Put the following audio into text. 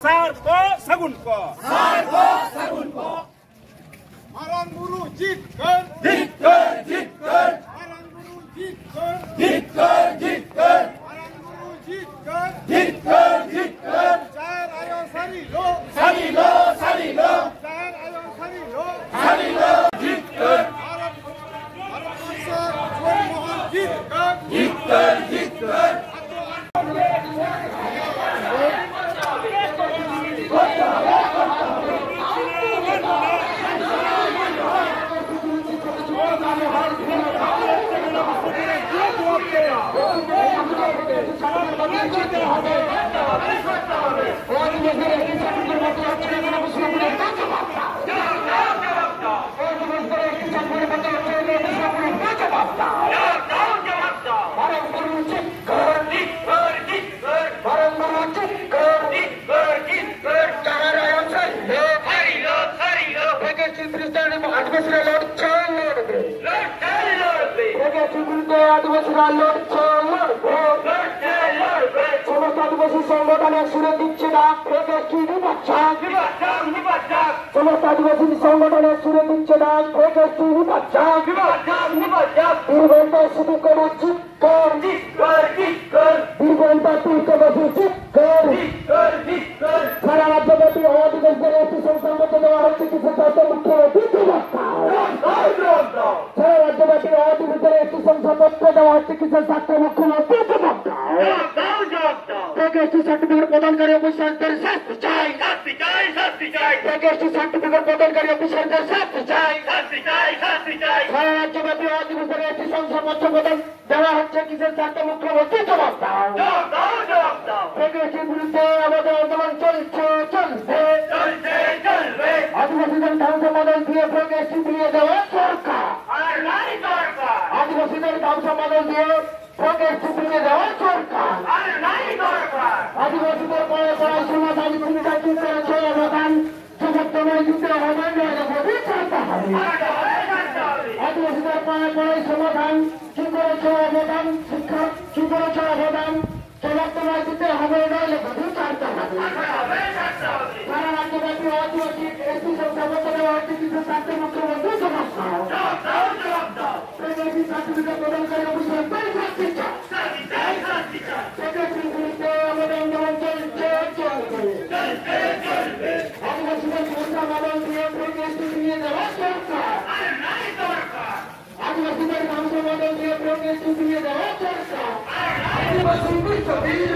Sar ko sagun ko. Sar ko sagun ko. Marang buruh jitkan. Jitkan. Marang buruh jitkan. Jitkan. Marang buruh jitkan. Jitkan. Cair ayo sarilo. Sarilo. Cair ayo sarilo. Jitkan. Harap masa Tuan mohon jitkan. Jitkan. আদিবাসী সংগঠনের সুরে দিচ্ছে না কি সমস্ত আদিবাসী সংগঠনের সুরে দিচ্ছে না বীরগঞ্জে শুধু করে চিৎকার বীরগঞ্জে সারা রাজ্যব্যাপী আদিবাসীদের একটি সংসদ দেওয়া হচ্ছে কিছু তথ্য মুখ্যমন্ত্রী সারা রাজ্যব্যাপী আদিবাসীদের একটি সংসদ দেওয়া হচ্ছে কিছু ছাত্র মুখ্যমন্ত্রী সার্টিফিকেট প্রদানকারী অফিসারদের শাস্তি চাই সার্টিফিকেট প্রদানকারী অফিসারদের শাস্তি চাই সারা রাজ্যব্যাপী আদিবাসীদের একটি সংসদ প্রদান দেওয়া হচ্ছে কিসের ছাত্র মুখ্যমন্ত্রী জবাব দাও বিরুদ্ধে আমাদের আন্দোলন চলছে আদিবাসীদের ধ্বংস মডেল দিয়ে প্রোগ্রেসিভ দিয়ে দেওয়া সরকার আদিবাসীদের ধ্বংস মডেল দিয়ে প্রোগ্রেসিভ দিয়ে দেওয়া সরকার আদিবাসীদের পরে পড়াশোনা আদিবাসীরা কি করেছে অবদান যুবকদের দিতে হবে আদিবাসীদের পরে সমাধান কি করেছে অবদান শিক্ষা কি করেছে অবদান যুবকদের দিতে হবে নইলে গভীর চাইতে হবে সারা রাজ্যব্যাপী আদিবাসী একটি সংখ্যাবদ্ধ দেওয়া হচ্ছে কিছু ছাত্র মুখ্যমন্ত্রী সমস্যা সার্টিফিকেট প্রদানকারী অফিসারদের শাস্তি বিরুদ্ধে আমাদের আন্দোলন চলছে আদিবাসীদের সংখ্যা মডেল দিয়ে প্রোগ্রেসিভ নিয়ে দেওয়া সরকার আদিবাসীদের ধ্বংস মডেল দিয়ে প্রোগ্রেসিভ নিয়ে দেওয়া সরকার আদিবাসী বিশ্ববীর